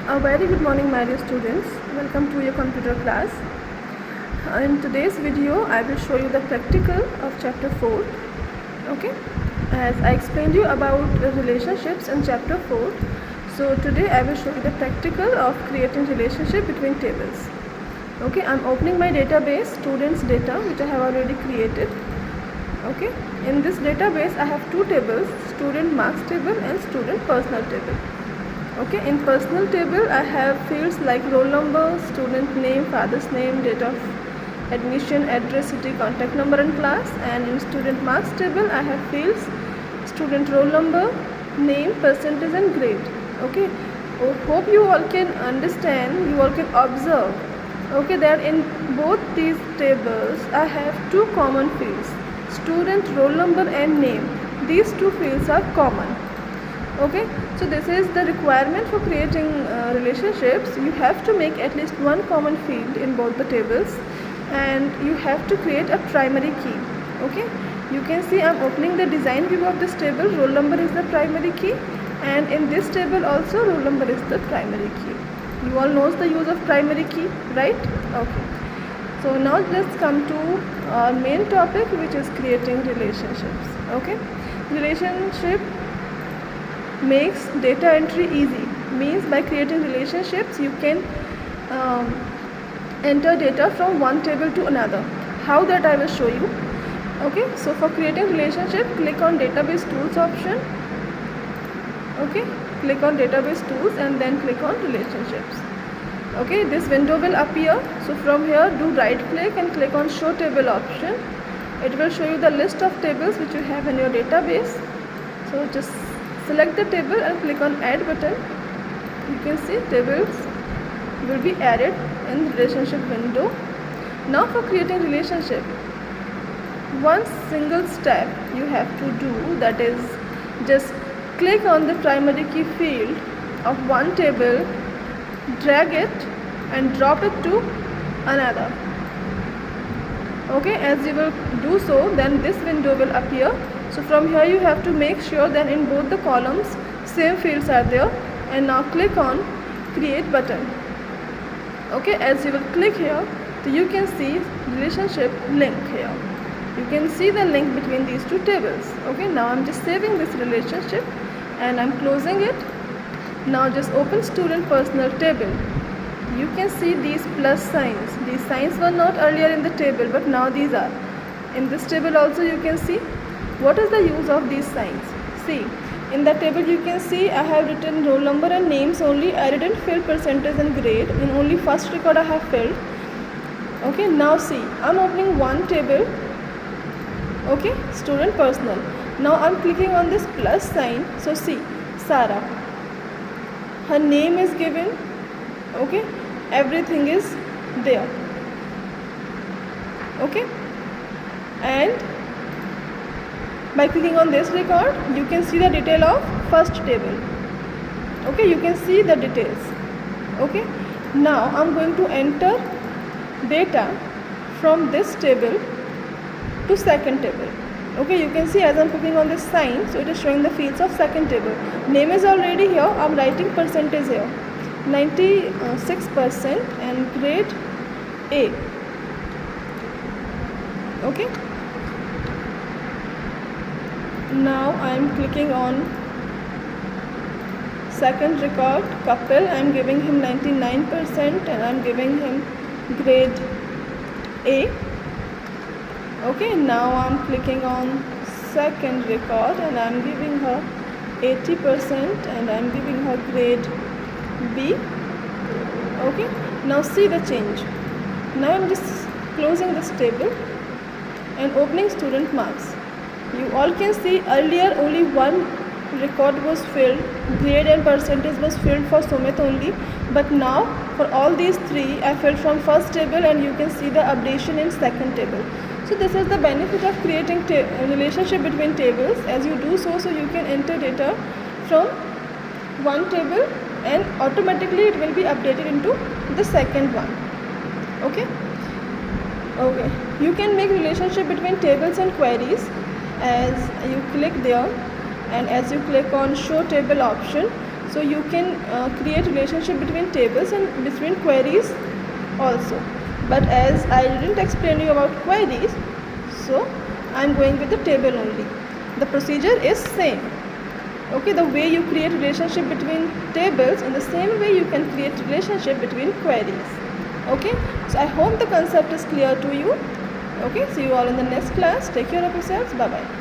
A very good morning, my dear students. Welcome to your computer class. In today's video, I will show you the practical of chapter 4. Okay, as I explained you about relationships in chapter 4, so today I will show you the practical of creating relationship between tables. Okay, I'm opening my database, students data, which I have already created. Okay, in this database I have two tables, student marks table and student personal table. Okay, in personal table I have fields like roll number, student name, father's name, date of admission, address, city, contact number and class. And in student marks table I have fields student roll number, name, percentage and grade. Okay, hope you all can understand, you all can observe, okay, that in both these tables I have two common fields, student roll number and name. These two fields are common. Okay, so this is the requirement for creating relationships. You have to make at least one common field in both the tables, and you have to create a primary key. Okay, you can see I'm opening the design view of this table. Roll number is the primary key, and in this table also roll number is the primary key. You all knows the use of primary key, right? Okay, so now let's come to our main topic, which is creating relationships. Okay, relationship makes data entry easy. Means by creating relationships you can enter data from one table to another. How that I will show you. Okay, so for creating relationship, click on database tools option. Okay, click on database tools and then click on relationships. Okay, this window will appear. So from here do right click and click on show table option. It will show you the list of tables which you have in your database. So just select the table and click on add button. You can see tables will be added in relationship window. Now for creating relationship, one single step you have to do, that is just click on the primary key field of one table, drag it and drop it to another. Okay, as you will do so, then this window will appear. So from here you have to make sure that in both the columns same fields are there, and now click on create button. Okay, as you will click here, so you can see relationship link here. You can see the link between these two tables. Okay, now I'm just saving this relationship and I'm closing it. Now just open student personal table. You can see these plus signs. These signs were not earlier in the table, but now these are. In this table also you can see. What is the use of these signs? See, in the table you can see I have written roll number and names only. I didn't fill percentage and grade. In only first record I have filled. Okay, now see, I'm opening one table. Okay, student personal. Now I'm clicking on this plus sign. So see, Sarah. Her name is given. Okay, everything is there. Okay, and by clicking on this record, you can see the detail of first table. Okay, you can see the details. Okay, now I'm going to enter data from this table to second table. Okay, you can see as I'm clicking on this sign, so it is showing the fields of second table. Name is already here. I'm writing percentage here, 96%, and grade A. Okay. Now I am clicking on second record, couple. I am giving him 99% and I am giving him grade A. Okay, now I am clicking on second record and I am giving her 80% and I am giving her grade B. Okay, now see the change. Now I am just closing this table and opening student marks. You all can see earlier only one record was filled, grade and percentage was filled for Sumit only, but now for all these three I filled from first table and you can see the updation in second table. So this is the benefit of creating a relationship between tables. As you do so, you can enter data from one table and automatically it will be updated into the second one. Okay. Okay, you can make relationship between tables and queries as you click there, and as you click on show table option, So you can create relationship between tables and between queries also. But as I didn't explain you about queries, so I'm going with the table only. The procedure is same. Okay, the way you create relationship between tables, in the same way you can create relationship between queries. Okay, so I hope the concept is clear to you. Okay, see you all in the next class. Take care of yourselves. Bye bye.